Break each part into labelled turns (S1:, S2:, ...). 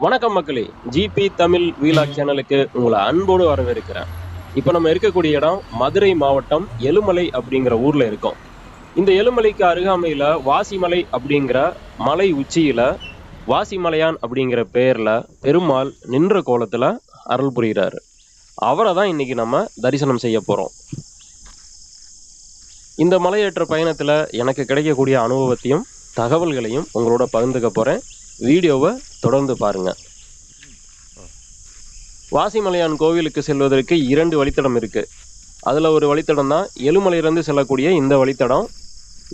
S1: வணக்கம் மக்களே, GB Tamil vlog சேனலுக்கு உங்களை அன்போடு வரவேற்கிறேன். இப்போ நம்ம இருக்கக்கூடிய இடம் மதுரை மாவட்டம் எலுமலை அப்படிங்கிற ஊர்ல இருக்கோம். இந்த எலுமலைக்கு அருகாமையில வாசிமலை அப்படிங்கிற மலை உச்சியில வாசிமலையான் அப்படிங்கிற பெயர்ல பெருமாள் நின்ற கோலத்துல அருள் புரிகிறாரு. அவரை தான் இன்னைக்கு நம்ம தரிசனம் செய்ய போறோம். இந்த மலையேற்ற பயணத்துல எனக்கு கிடைக்கக்கூடிய அனுபவத்தையும் தகவல்களையும் உங்களோட பகிர்ந்துக்க போறேன். வீடியோவை தொடர்ந்து பாருங்க. வாசிமலையான் கோவிலுக்கு செல்வதற்கு 2 வழித்தடம் இருக்கு. அதுல ஒரு வழித்தடம் தான் எலுமலையிலிருந்து செல்லக்கூடிய இந்த வழித்தடம்.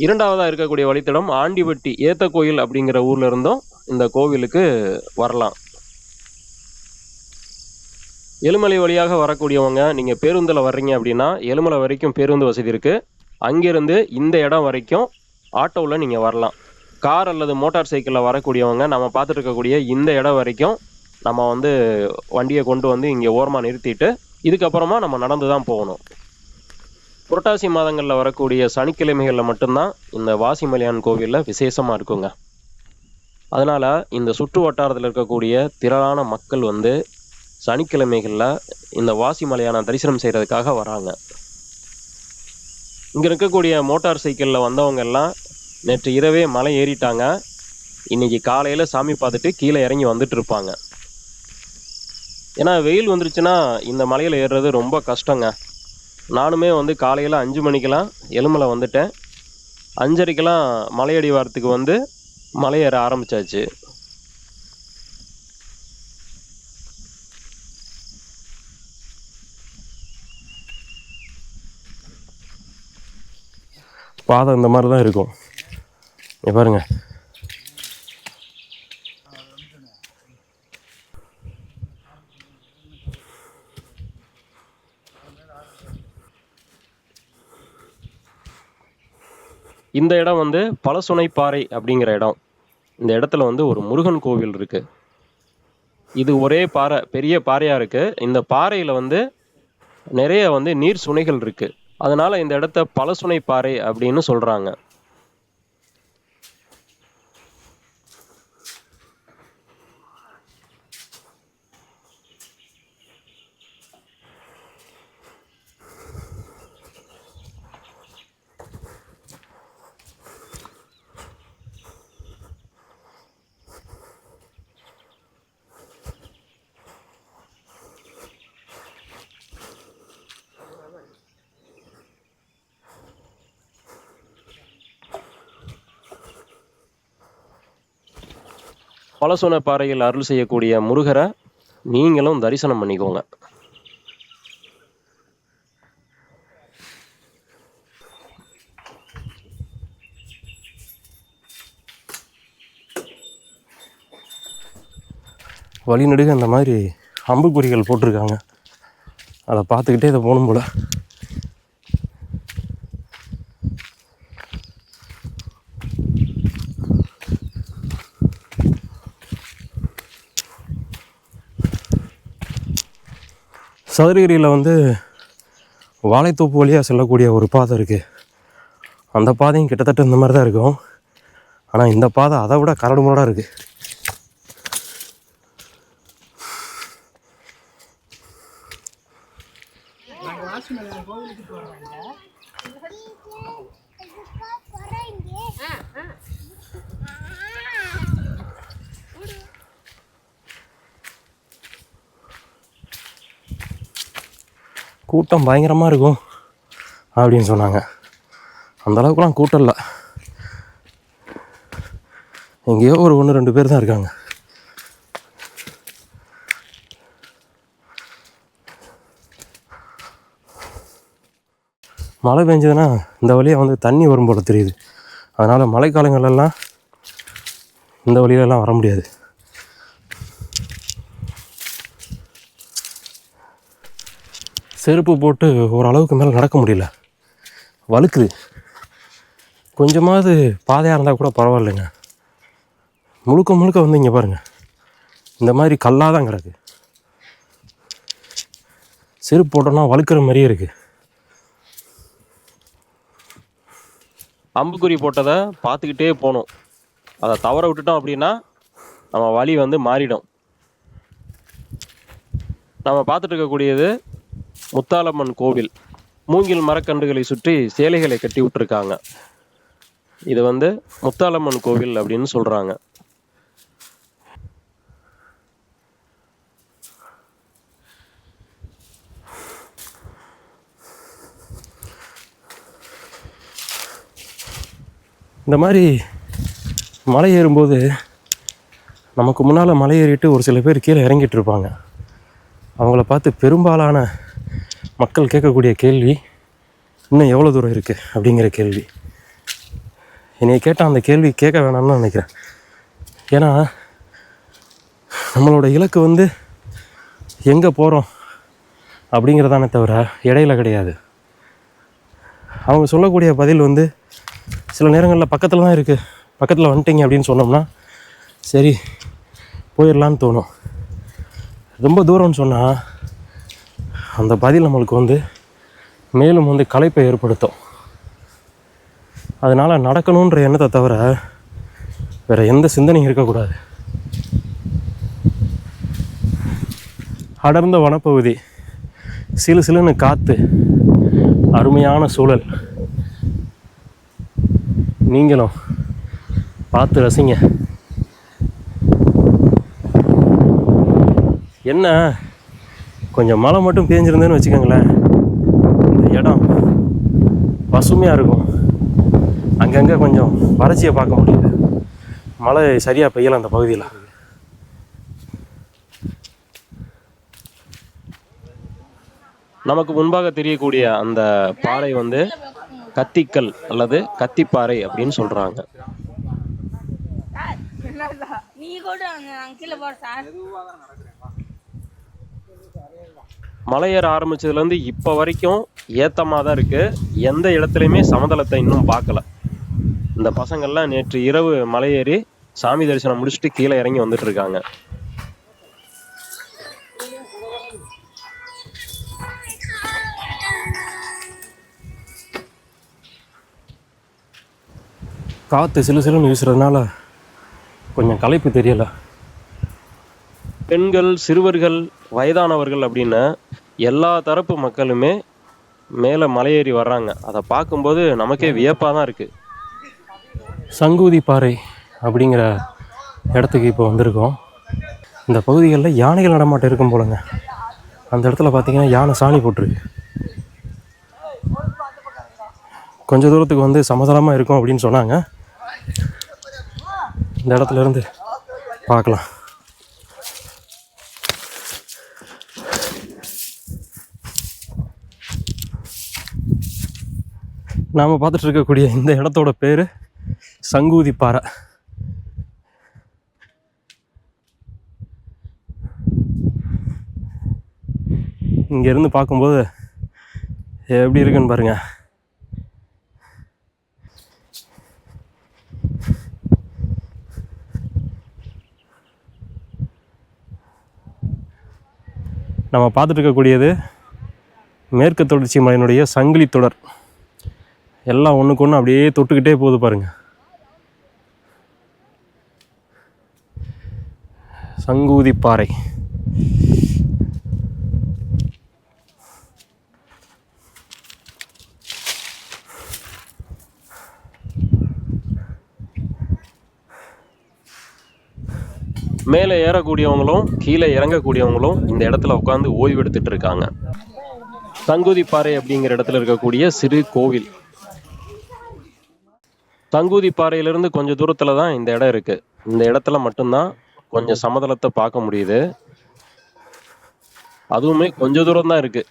S1: இரண்டாவதா இருக்கக்கூடிய வழித்தடம் ஆண்டிபட்டி ஏத்த கோயில் அப்படிங்கிற ஊர்ல இருந்தும் இந்த கோவிலுக்கு வரலாம். எலுமலை வழியாக வரக்கூடியவங்க நீங்க பேருந்துல வர்றீங்க அப்படின்னா எலுமலை வரைக்கும் பேருந்து வசதி இருக்கு. அங்கிருந்து இந்த இடம் வரைக்கும் ஆட்டோவில் நீங்க வரலாம். கார் அல்லது மோட்டார் சைக்கிளில் வரக்கூடியவங்க நம்ம பார்த்துட்டு இருக்கக்கூடிய இந்த இடம் வரைக்கும் நம்ம வண்டியை கொண்டு வந்து இங்கே ஓரமாக நிறுத்திட்டு இதுக்கப்புறமா நம்ம நடந்து தான் போகணும். புரட்டாசி மாதங்களில் வரக்கூடிய சனிக்கிழமைகளில் மட்டும்தான் இந்த வாசிமலையான் கோவிலில் விசேஷமாக இருக்குங்க. அதனால் இந்த சுற்று வட்டாரத்தில் இருக்கக்கூடிய திரளான மக்கள் சனிக்கிழமைகளில் இந்த வாசிமலையான தரிசனம் செய்கிறதுக்காக வராங்க. இங்கே இருக்கக்கூடிய மோட்டார் சைக்கிளில் வந்தவங்க எல்லாம் நேற்று இரவே மலை ஏறிட்டாங்க. இன்னைக்கு காலையில் சாமி பார்த்துட்டு கீழே இறங்கி வந்துட்டு இருப்பாங்க. ஏன்னா வெயில் வந்துருச்சுன்னா இந்த மலையில் ஏறுறது ரொம்ப கஷ்டங்க. நானுமே காலையில் 5 மணிக்கெல்லாம் எலுமலை வந்துட்டேன். 5:30க்கெல்லாம் மலையடி வாரத்துக்கு மலை ஏற ஆரம்பிச்சாச்சு. பாதை இந்த மாதிரி தான் இருக்கும். பாருங்க, இந்த இடம் பழசுனைப்பாறை அப்படிங்கிற இடம். இந்த இடத்துல ஒரு முருகன் கோவில் இருக்கு. இது ஒரே பாறை, பெரிய பாறையா இருக்கு. இந்த பாறையில நிறைய நீர் சுனைகள் இருக்கு. அதனால இந்த இடத்த பழசுனைப்பாறை அப்படின்னு சொல்றாங்க. பழசுனைப்பாறையில் அருள் செய்யக்கூடிய முருகரை நீங்களும் தரிசனம் பண்ணிக்கோங்க. வழிநடுக அந்த மாதிரி அம்புக்குறிகள் போட்டிருக்காங்க. அதை பார்த்துக்கிட்டே இதை போகணும் போல. சதுரகிரியில் வாழைத்தோப்பு வழியாக செல்லக்கூடிய ஒரு பாதை இருக்குது. அந்த பாதையும் கிட்டத்தட்ட இந்த மாதிரி தான் இருக்கும். ஆனால் இந்த பாதை அதை விட கரடு முரடாக இருக்குது. கூட்டம் பயங்கரமாக இருக்கும் அப்படின்னு சொன்னாங்க. அந்தளவுக்குலாம் கூட்டம் இல்லை. எங்கேயோ ஒரு 1-2 பேர் தான் இருக்காங்க. மழை பெஞ்சதுன்னா இந்த வழியாக தண்ணி வரும் போல தெரியுது. அதனால் மழைக்காலங்களெல்லாம் இந்த வழியிலலாம் வர முடியாது. செருப்பு போட்டு ஓரளவுக்கு மேலே நடக்க முடியல, வழுக்குது. கொஞ்சமாவது பாதையாக இருந்தால் கூட பரவாயில்லைங்க. முழுக்க முழுக்க இங்கே பாருங்கள், இந்த மாதிரி கல்லாக தான் கிடக்கு. செருப்பு போட்டோன்னா வழுக்கிற மாதிரியே இருக்குது. அம்புக்குறி போட்டதை பார்த்துக்கிட்டே போகணும். அதை தவற விட்டுட்டோம் அப்படின்னா நம்ம வழி மாறிடும். நம்ம பார்த்துட்டு இருக்கக்கூடியது முத்தாலம்மன் கோவில். மூங்கில் மரக்கன்றுகளை சுற்றி சேலைகளை கட்டி விட்டுருக்காங்க. இது வந்து முத்தாலம்மன் கோவில் அப்படின்னு சொல்றாங்க.
S2: இந்த மாதிரி மலை ஏறும்போது நமக்கு முன்னால் மலை ஏறிட்டு ஒரு சில பேர் கீழே இறங்கிட்டு இருப்பாங்க. அவங்கள பார்த்து பெரும்பாலான மக்கள் கேட்கக்கூடிய கேள்வி, இன்னும் எவ்வளோ தூரம் இருக்குது அப்படிங்கிற கேள்வி. என்னை கேட்டால் அந்த கேள்வி கேட்க வேணாம்னு நினைக்கிறேன். ஏன்னா நம்மளோட இலக்கு வந்து எங்கே போகிறோம் அப்படிங்கிறதானே தவிர இடையில கிடையாது. அவங்க சொல்லக்கூடிய பதில் வந்து சில நேரங்களில் பக்கத்தில் தான் இருக்குது, பக்கத்தில் வந்துட்டீங்க அப்படின்னு சொன்னோம்னா சரி போயிடலான்னு தோணும். ரொம்ப தூரம்னு சொன்னால் அந்த பதில் நம்மளுக்கு வந்து மேலும் வந்து களைப்பை ஏற்படுத்தும். அதனால் நடக்கணுன்ற எண்ணத்தை தவிர வேறு எந்த சிந்தனையும் இருக்கக்கூடாது. அடர்ந்த வனப்பகுதி, சிலு சிலுன்னு காற்று, அருமையான சூழல். நீங்களும் பார்த்து ரசிங்க. என்ன கொஞ்சம் மழை மட்டும் பேஞ்சிருந்தேன்னு வச்சுக்கோங்களேன், இந்த இடம் பசுமையாக இருக்கும். அங்கங்கே கொஞ்சம் வறட்சியை பார்க்க முடியுது. மழை சரியாக பெய்யலை அந்த பகுதியில்.
S1: நமக்கு முன்பாக தெரியக்கூடிய அந்த பாறை வந்து கத்திக்கல் அல்லது கத்திப்பாறை அப்படின்னு சொல்றாங்க. மலையேற ஆரம்பிச்சதுல இருந்து இப்ப வரைக்கும் ஏத்தமா தான் இருக்கு. எந்த இடத்துலயுமே சமதளத்தை இன்னும் பார்க்கல. இந்த பசங்கள்லாம் நேற்று இரவு மலையேறி சாமி தரிசனம் முடிச்சுட்டு கீழே இறங்கி வந்துட்டு இருக்காங்க.
S2: காற்று சிலு சிலுன்னு வீசுறதுனால கொஞ்சம் களைப்பு தெரியலை.
S1: பெண்கள், சிறுவர்கள், வயதானவர்கள் அப்படின்னு எல்லா தரப்பு மக்களுமே மேலே மலையேறி வர்றாங்க. அதை பார்க்கும்போது நமக்கே வியப்பாக தான் இருக்குது.
S2: சங்கூதி பாறை அப்படிங்கிற இடத்துக்கு இப்போ வந்திருக்கோம். இந்த பகுதிகளில் யானைகள் நடமாட்டம் இருக்கும் போலங்க. அந்த இடத்துல பார்த்தீங்கன்னா யானை சாணி போட்டிருக்கு. கொஞ்சம் தூரத்துக்கு வந்து சமதளமாக இருக்கும் அப்படின்னு சொன்னாங்க. இந்த இடத்துல இருந்து பார்க்கலாம். நாம் பார்த்துட்டு இருக்கக்கூடிய இந்த இடத்தோட பேர் சங்கூதி பாறை. இங்கேருந்து பார்க்கும்போது எப்படி இருக்குன்னு பாருங்கள். நம்ம பார்த்துட்டு இருக்கக்கூடியது மேற்கு தொடர்ச்சி மலையினுடைய சங்கிலி தொடர். எல்லாம் ஒன்றுக்கு ஒன்று அப்படியே தொட்டுக்கிட்டே போகுது பாருங்கள். சங்கூதி பாறை.
S1: மேலே ஏறக்கூடியவங்களும் கீழே இறங்கக்கூடியவங்களும் இந்த இடத்துல உட்காந்து ஓய்வு எடுத்துட்டு இருக்காங்க. சங்கூதி பாறை அப்படிங்கிற இடத்துல இருக்கக்கூடிய சிறு கோவில். சங்கூதி பாறையிலிருந்து கொஞ்சம் தூரத்துல தான் இந்த இடம் இருக்கு. இந்த இடத்துல மட்டும்தான் கொஞ்சம் சமதளத்தை பார்க்க முடியுது. அதுவுமே கொஞ்சம் தூரம் தான் இருக்கு.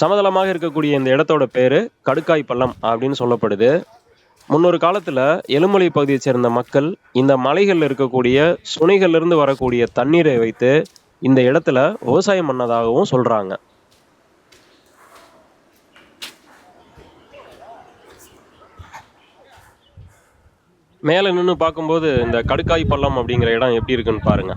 S1: சமதளமாக இருக்கக்கூடிய இந்த இடத்தோட பேரு கடுக்காய் பள்ளம் அப்படின்னு சொல்லப்படுது. முன்னொரு காலத்துல எழுமலை பகுதியை சேர்ந்த மக்கள் இந்த மலைகள்ல இருக்கக்கூடிய சுனைகள்ல இருந்து வரக்கூடிய தண்ணீரை வைத்து இந்த இடத்துல விவசாயம் பண்ணதாகவும் சொல்றாங்க. மேல நின்று பார்க்கும்போது இந்த கடுக்காய் பள்ளம் அப்படிங்கிற இடம் எப்படி இருக்குன்னு பாருங்க.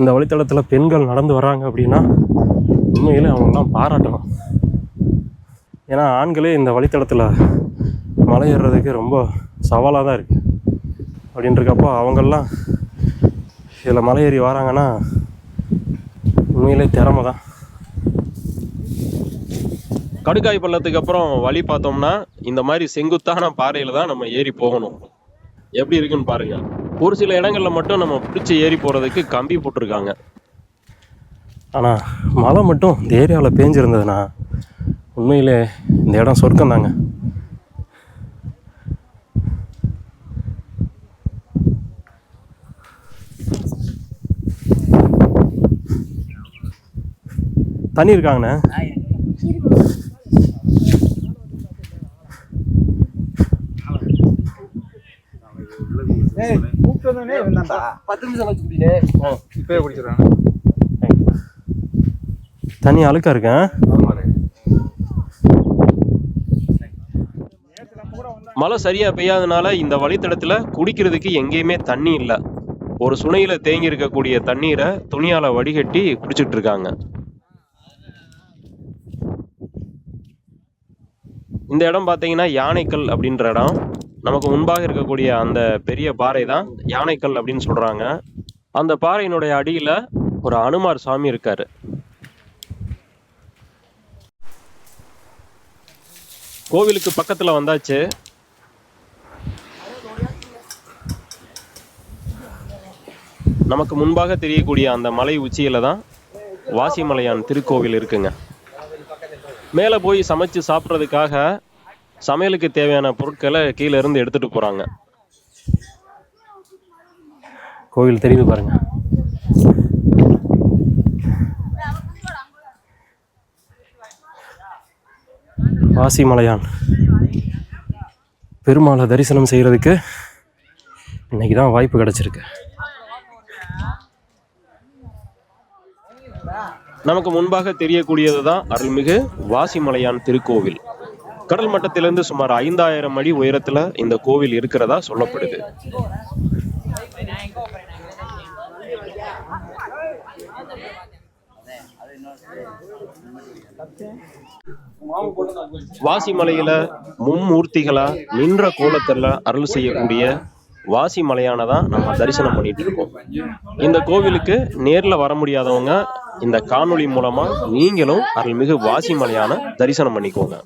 S2: இந்த வழித்தடத்தில் பெண்கள் நடந்து வர்றாங்க அப்படின்னா உண்மையிலே அவங்கெல்லாம் பாராட்டணும். ஏன்னா ஆண்களே இந்த வழித்தடத்தில் மலை ஏறுறதுக்கு ரொம்ப சவாலாக தான் இருக்குது. அப்படின்றக்கப்போ அவங்கெல்லாம் இதில் மலை ஏறி வராங்கன்னா உண்மையிலே திறமை தான்.
S1: கடுக்காய் பள்ளத்துக்கு அப்புறம் வழி பார்த்தோம்னா இந்த மாதிரி செங்குத்தான பாறையில தான் நம்ம ஏறி போகணும். எப்படி இருக்குன்னு பாருங்க. ஒரு சில இடங்கள்ல மட்டும் நம்ம பிடிச்சி ஏறி போறதுக்கு கம்பி போட்டிருக்காங்க.
S2: ஆனால் மழை மட்டும் இந்த ஏரியாவில் பேஞ்சிருந்ததுன்னா உண்மையிலே இந்த இடம் சொர்க்கம் தாங்க. தண்ணி இருக்காங்கண்ணே. தண்ணி அழுக்கா இருக்கேன்.
S1: மழை சரியா பெய்யாதனால இந்த வழித்தடத்துல குடிக்கிறதுக்கு எங்கேயுமே தண்ணி இல்லை. ஒரு சுனையில தேங்கி இருக்கக்கூடிய தண்ணீரை துணியால வடிகட்டி குடிச்சிட்டு இருக்காங்க. இந்த இடம் பார்த்தீங்கன்னா யானைக்கல் அப்படின்ற இடம். நமக்கு முன்பாக இருக்கக்கூடிய அந்த பெரிய பாறை தான் யானைக்கல் அப்படின்னு சொல்றாங்க. அந்த பாறையினுடைய அடியில ஒரு அனுமார் சாமி இருக்காரு. கோவிலுக்கு பக்கத்துல வந்தாச்சு. நமக்கு முன்பாக தெரியக்கூடிய அந்த மலை உச்சியில தான் வாசிமலையான் திருக்கோவில் இருக்குங்க. மேலே போய் சமைச்சு சாப்பிட்றதுக்காக சமையலுக்கு தேவையான பொருட்களை கீழே இருந்து எடுத்துட்டு போறாங்க.
S2: கோவில் தெரியுது பாருங்க. வாசிமலையான் பெருமாளை தரிசனம் செய்யறதுக்கு இன்னைக்கு தான் வாய்ப்பு கிடைச்சிருக்கு.
S1: நமக்கு முன்பாக தெரியக்கூடியது தான் அருள்மிகு வாசிமலையான் திருக்கோவில். கடல் மட்டத்திலிருந்து சுமார் 5000 அடி உயரத்துல இந்த கோவில் இருக்கிறதா சொல்லப்படுது. வாசிமலையில மும்மூர்த்திகளா நின்ற கோலத்துல அருள் செய்யக்கூடிய வாசிமலையான தான் நம்ம தரிசனம் பண்ணிட்டு இருக்கோம். இந்த கோவிலுக்கு நேர்ல வர முடியாதவங்க இந்த காணொளி மூலமா நீங்களும் அருள்மிகு வாசிமலையான தரிசனம் பண்ணிக்கோங்க.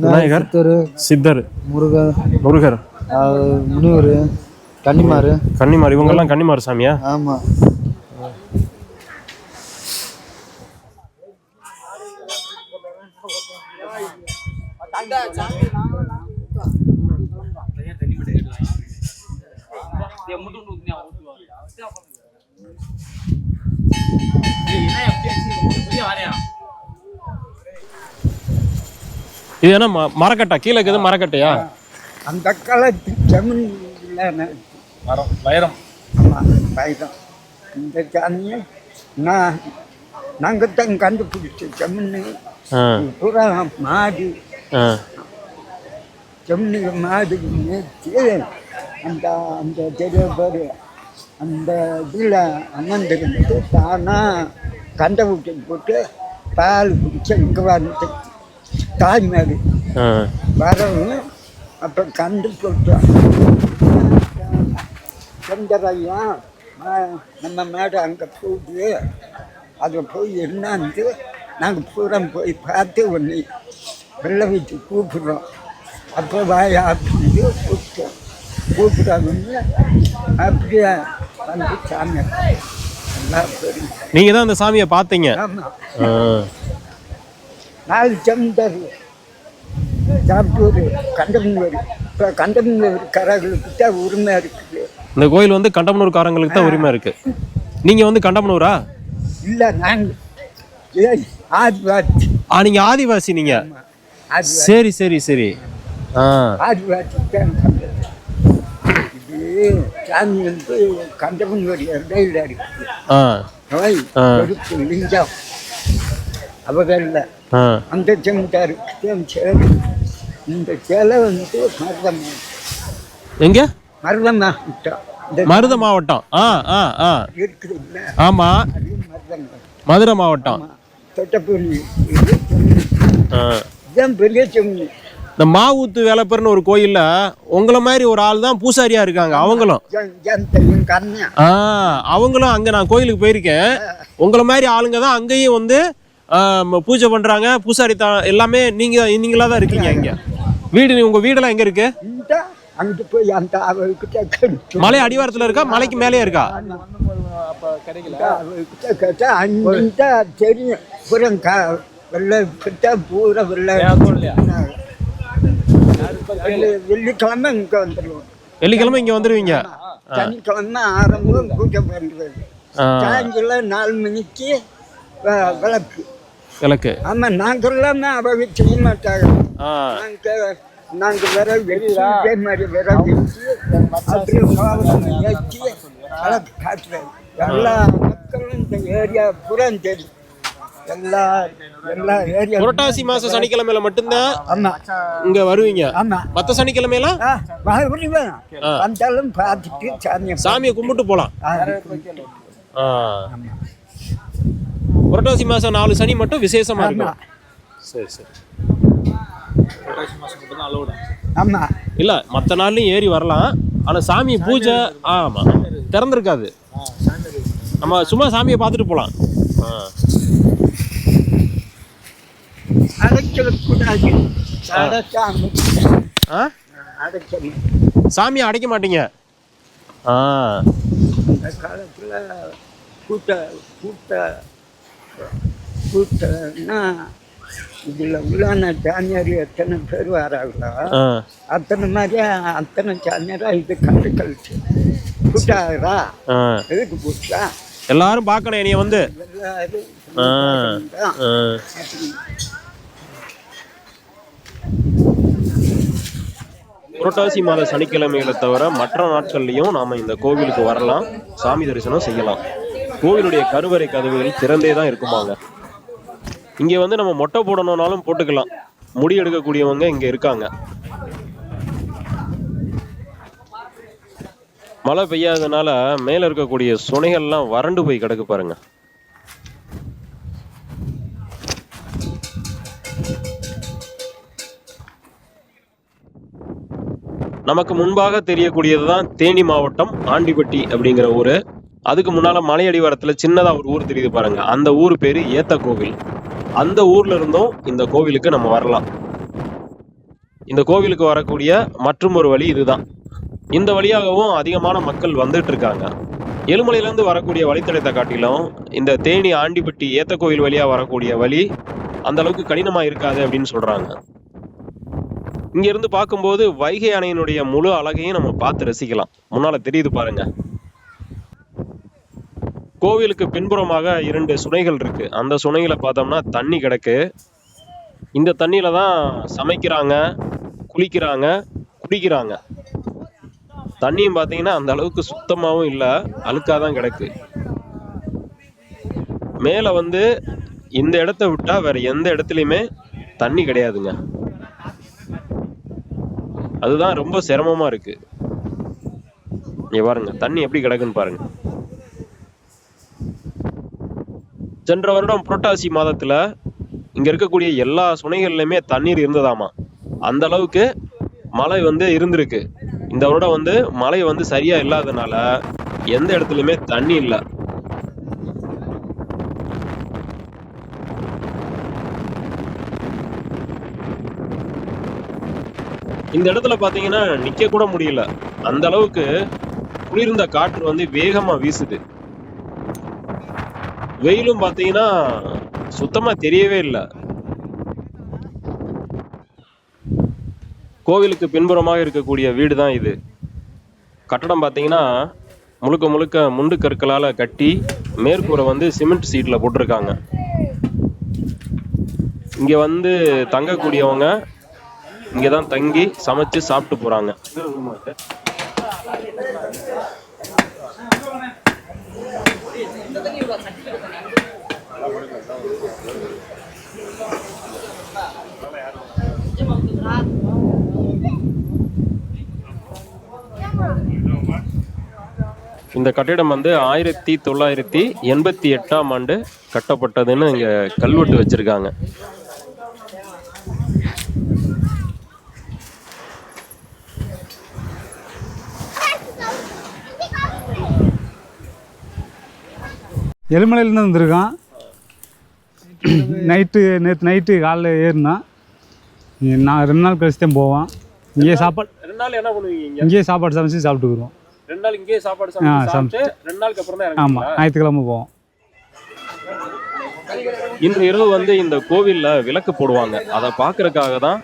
S2: விநாயகர், சித்தர், முருகர்,
S3: முனிவர், கன்னிமார்
S2: இவங்கெல்லாம் கன்னிமார் சாமியா?
S3: ஆமா.
S2: இது என்ன மரக்கட்டா? கீழே இருக்குது மரக்கட்டையா?
S3: அந்த காலத்து ஜமீன் மரம் வைரம். வைரம். இந்த சாமியை நாங்கள் தான் கண்டுபிடிச்ச ஜமீனு பூரா மாடு. ஜமீனுக்கு மாடு நேற்று அந்த அந்த தெரியவர் அந்த இதில் அமர்ந்திருந்து தானாக கண்டை விட்டு போட்டு பால் குடிச்சு இங்கே வந்து தாய்மாடு வரவும் அப்போ கண்டு போட்டோம். செந்தரையா நம்ம மேடை அங்கே போகுது, அதை போய் என்னாந்து நாங்கள் பூரா போய் பார்த்து ஒன்று வெள்ளை வச்சு கூப்பிட்றோம். அப்போ வாயா அப்படின்னு கூப்பிட்டோம். கூப்பிடாதுன்னு அப்படியே வந்து சாமி எல்லாம் பெரிய.
S2: நீங்கள் தான் அந்த சாமியை பார்த்தீங்க?
S3: ஆமாம். 4 செந்தர் சாப்பிட்டு கண்டமனூர். இப்போ கண்டமனூர்காரர்களுக்கு தான் உரிமை இருக்குது.
S2: இந்த கோயில் வந்து கண்டமனூர்காரங்களுக்கு தான் உரிமை இருக்கு. நீங்க வந்து கண்டமனூரா?
S3: இல்லை, நாங்கள் ஆதிவாசி.
S2: நீங்க ஆதிவாசி? நீங்க சரி சரி சரி.
S3: ஆடி வாட்டிட்டு தான் கண்டது. இது சாமி வந்து கண்டவனுடைய இடையில இருக்குது. அவை கருப்பு லிங்கம் அவகல்ல அந்த செமிட்டாருக்கு சேரு. இந்த சேலை வந்து மருதமா
S2: எங்க
S3: மருதமா
S2: மருத மாவட்டம்
S3: இருக்குது இல்லை?
S2: ஆமா
S3: அது மருதங்க
S2: மதுரை மாவட்டம்.
S3: தொட்டப்பள்ளி இதுதான் பெரிய செம்மி.
S2: இந்த மாவூத்து வேலைப்பர்னு ஒரு கோயில்ல உங்களை மாதிரி ஒரு ஆள் தான் பூசாரியா இருக்காங்க. அவங்களும் அவங்களும் அங்க நான் கோயிலுக்கு போயிருக்கேன். உங்களை மாதிரி ஆளுங்க தான் அங்கேயும் வந்து பூஜை பண்றாங்க. பூசாரி எல்லாமே நீங்களா தான் இருக்கீங்க. இங்க வீடு உங்க வீடெல்லாம் எங்க இருக்கு?
S3: அங்கிட்டு போய் அந்த அவர்கிட்ட
S2: மலை அடிவாரத்துல இருக்கா? மலைக்கு மேலே இருக்கா?
S3: அவர்கிட்ட கேட்டா அங்கிட்ட தெரியும். புறம் வெள்ளை கிட்ட பூரா வெள்ளை. வெள்ளிக்கிழமை இங்க வந்துடுவோம்.
S2: வெள்ளிக்கிழமை இங்க வந்துடுவீங்க.
S3: சனிக்கிழமை ஆரம்பம் பூஜை பண்றது. சாயங்காலம் 4 மணிக்கு விளக்கு. ஆமா, நாங்கெல்லாம் அவங்க செய்ய மாட்டாங்க. நாங்க விறகு வச்சு இதே மாதிரி விறகு வச்சு அப்படியே ஏற்றி விளக்கு காட்டுறது. எல்லா மக்களும் இந்த ஏரியா புறம் தெரியும். எல்லா ஏரியா
S2: புரட்டாசி மாசம் சனிக்கிழமையில மட்டும்தான்
S3: ஆமா
S2: இங்க வருவீங்க.
S3: ஆமா,
S2: மத்த சனிக்கிழமையெல்லாம்
S3: வந்தாலும் பார்த்துட்டு
S2: சாமியை கும்பிட்டு போலாம். புரட்டாசி மாசம் 4 சனி மட்டும் விசேஷமா இருக்கும். சரி சரி.
S3: ஆமா,
S2: இல்ல மத்த நாள்லயும் ஏறி வரலாம். ஆனா சாமி பூஜை ஆமா திறந்திருக்காது. நம்ம சும்மா சாமியை பார்த்துட்டு போலாம். சாமியை அடைக்க மாட்டீங்க.
S3: அந்த காலத்துல கூட்டம்னா இதுல உள்ளான சாமியார் எத்தனை பேர் வராங்களோ அத்தனை மாதிரியா அத்தனை சாமியாரா இது கண்டு கழிச்சு கூட்டாரா எதுக்கு கூட்டா
S2: எல்லாரும் பார்க்கணும் என்னைய வந்து. புரட்டாசி மாத சனிக்கிழமைகளை தவிர மற்ற நாட்கள்லையும் நாம இந்த கோவிலுக்கு வரலாம், சாமி தரிசனம் செய்யலாம். கோவிலுடைய கருவறை கதவுகள் திறந்தே தான் இருக்குமாங்க. இங்க வந்து நம்ம மொட்டை போடணும்னாலும் போட்டுக்கலாம். முடி எடுக்கக்கூடியவங்க இங்க இருக்காங்க. மழை பெய்யாததுனால மேல இருக்கக்கூடிய சுனைகள்லாம் வறண்டு போய் கிடக்கு பாருங்க. நமக்கு முன்பாக தெரியக்கூடியதுதான் தேனி மாவட்டம் ஆண்டிப்பட்டி அப்படிங்கிற ஊரு. அதுக்கு முன்னால மலையடிவாரத்துல சின்னதா ஒரு ஊர் தெரியுது பாருங்க. அந்த ஊர் பேரு ஏத்த கோவில். அந்த ஊர்ல இருந்தும் இந்த கோவிலுக்கு நம்ம வரலாம். இந்த கோவிலுக்கு வரக்கூடிய மற்றும் ஒரு வழி இதுதான். இந்த வழியாகவும் அதிகமான மக்கள் வந்துட்டு இருக்காங்க. ஏழுமலையில இருந்து வரக்கூடிய வழித்தடத்தை காட்டிலும் இந்த தேனி ஆண்டிப்பட்டி ஏத்த கோவில் வழியா வரக்கூடிய வழி அந்த அளவுக்கு கடினமா இருக்காது அப்படின்னு சொல்றாங்க. இங்க இருந்து பார்க்கும்போது வைகை அணையினுடைய முழு அழகையும் நம்ம பார்த்து ரசிக்கலாம். முன்னால தெரியுது பாருங்க. கோவிலுக்கு பின்புறமாக 2 சுனைகள் இருக்கு. அந்த சுனைகளை பார்த்தோம்னா தண்ணி கிடக்கு. இந்த தண்ணியில தான் சமைக்கிறாங்க, குளிக்கிறாங்க, குடிக்கிறாங்க. தண்ணியும் பார்த்தீங்கன்னா அந்த அளவுக்கு சுத்தமாகவும் இல்லை, அழுக்காதான் கிடக்கு. மேலே வந்து இந்த இடத்த விட்டா வேற எந்த இடத்துலையுமே தண்ணி கிடையாதுங்க. அதுதான் ரொம்ப சிரமமா இருக்கு. இங்க பாருங்க தண்ணி எப்படி கிடக்குன்னு பாருங்க. சென்ற வருடம் புரட்டாசி மாதத்துல இங்க இருக்கக்கூடிய எல்லா சுனைகள்லயுமே தண்ணீர் இருந்ததாமா. அந்த அளவுக்கு மழை வந்து இருந்திருக்கு. இந்த வருடம் வந்து மழை வந்து சரியா இல்லாதனால எந்த இடத்துலயுமே தண்ணி இல்லை. இந்த இடத்துல பாத்தீங்கன்னா நிக்க கூட முடியல. அந்த அளவுக்கு குளிர்ந்த காற்று வந்து வேகமா வீசுது. வெயிலும் பாத்தீங்கன்னா சுத்தமா தெரியவே இல்லை. கோவிலுக்கு பின்புறமாக இருக்கக்கூடிய வீடு தான் இது. கட்டடம் பாத்தீங்கன்னா முழுக்க முழுக்க முண்டு கற்களால கட்டி மேற்கூரை வந்து சிமெண்ட் சீட்ல போட்டிருக்காங்க. இங்க வந்து தங்கக்கூடியவங்க
S1: இங்கே தான் தங்கி சமைச்சு சாப்பிட்டு போகிறாங்க. இந்த கட்டிடம் வந்து 1988ஆம் ஆண்டு கட்டப்பட்டதுன்னு இங்க கல்வெட்டு வச்சிருக்காங்க.
S4: எலுமலையிலேருந்து வந்திருக்கான். நேற்று நைட்டு காலைல ஏறினான். நான் 2 நாள் கழிச்சு தான் போவான். இங்கேயே சாப்பாடு
S1: 2 நாள் என்ன பண்ணுவீங்க?
S4: இங்கேயே சாப்பாடு சமைச்சு சாப்பிட்டுக்குருவோம்.
S1: 2 நாள் இங்கேயே சாப்பாடு சாப்பிட்டு 2 நாளுக்கு அப்புறம் தான்
S4: ஆமாம், ஞாயிற்றுக்கிழமை போவோம்.
S1: இன்று இரவு வந்து இந்த கோவில்ல விளக்கு போடுவாங்க. அதை பார்க்கறதுக்காக தான்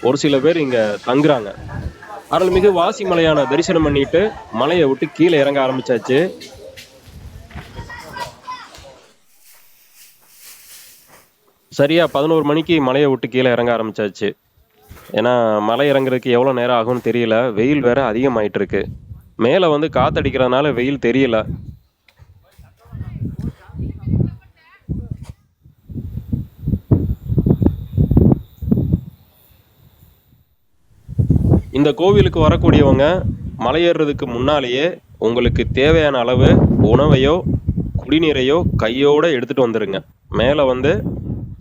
S1: ஒரு சில பேர் இங்க தங்குறாங்க. அருள்மிகு வாசிமலையான தரிசனம் பண்ணிட்டு மலையை விட்டு கீழே இறங்க ஆரம்பிச்சாச்சு. சரியா 11 மணிக்கு மலையை விட்டு கீழே இறங்க ஆரம்பிச்சாச்சு. ஏன்னா மலை இறங்குறதுக்கு எவ்வளோ நேரம் ஆகும்னு தெரியல. வெயில் வேற அதிகமாயிட்டு இருக்கு. மேலே வந்து காத்தடிக்கிறதுனால வெயில் தெரியல. இந்த கோவிலுக்கு வரக்கூடியவங்க மலையேறதுக்கு முன்னாலேயே உங்களுக்கு தேவையான அளவு உணவையோ குடிநீரையோ கையோட எடுத்துட்டு வந்துருங்க. மேலே வந்து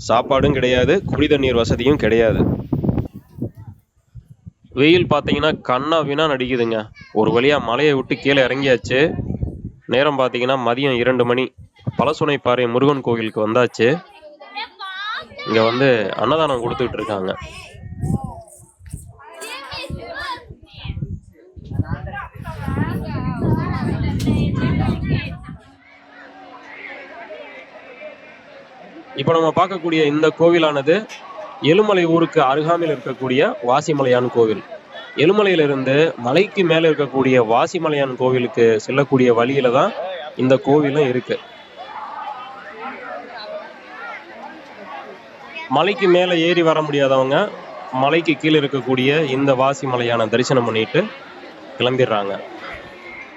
S1: சாப்பாடும் கிடையாது, குடி தண்ணீர் வசதியும் கிடையாது. வெயில் பார்த்தீங்கன்னா கண்ணா வினா நடிக்குதுங்க. ஒரு வழியா மலையை விட்டு கீழே இறங்கியாச்சு. நேரம் பார்த்தீங்கன்னா மதியம் 2 மணி. பழசுனைப்பாறை முருகன் கோவிலுக்கு வந்தாச்சு. இங்க வந்து அன்னதானம் கொடுத்துட்டு இருக்காங்க. இப்போ நம்ம பார்க்கக்கூடிய இந்த கோவிலானது எலுமலை ஊருக்கு அருகாமையில் இருக்கக்கூடிய வாசிமலையான் கோவில். எலுமலையிலிருந்து மலைக்கு மேலே இருக்கக்கூடிய வாசிமலையான் கோவிலுக்கு செல்லக்கூடிய வழியில தான் இந்த கோவிலும் இருக்கு. மலைக்கு மேலே ஏறி வர முடியாதவங்க மலைக்கு கீழே இருக்கக்கூடிய இந்த வாசிமலையான தரிசனம் பண்ணிட்டு கிளம்பிடுறாங்க.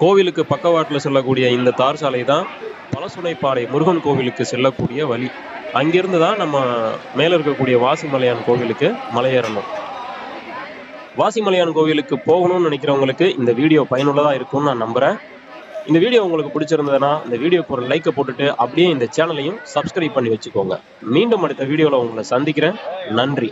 S1: கோவிலுக்கு பக்கவாட்டில் செல்லக்கூடிய இந்த தார் சாலை தான் பழசுனைப்பாறை முருகன் கோவிலுக்கு செல்லக்கூடிய வழி. அங்கிருந்து தான் நம்ம மேலே இருக்கக்கூடிய வாசிமலையான் கோவிலுக்கு மலையேறணும். வாசிமலையான் கோவிலுக்கு போகணும்னு நினைக்கிறவங்களுக்கு இந்த வீடியோ பயனுள்ளதாக இருக்கும்னு நான் நம்புகிறேன். இந்த வீடியோ உங்களுக்கு பிடிச்சிருந்ததுன்னா இந்த வீடியோக்கு ஒரு லைக்கை போட்டுட்டு அப்படியே இந்த சேனலையும் சப்ஸ்கிரைப் பண்ணி வச்சுக்கோங்க. மீண்டும் அடுத்த வீடியோவில் உங்களை சந்திக்கிறேன். நன்றி.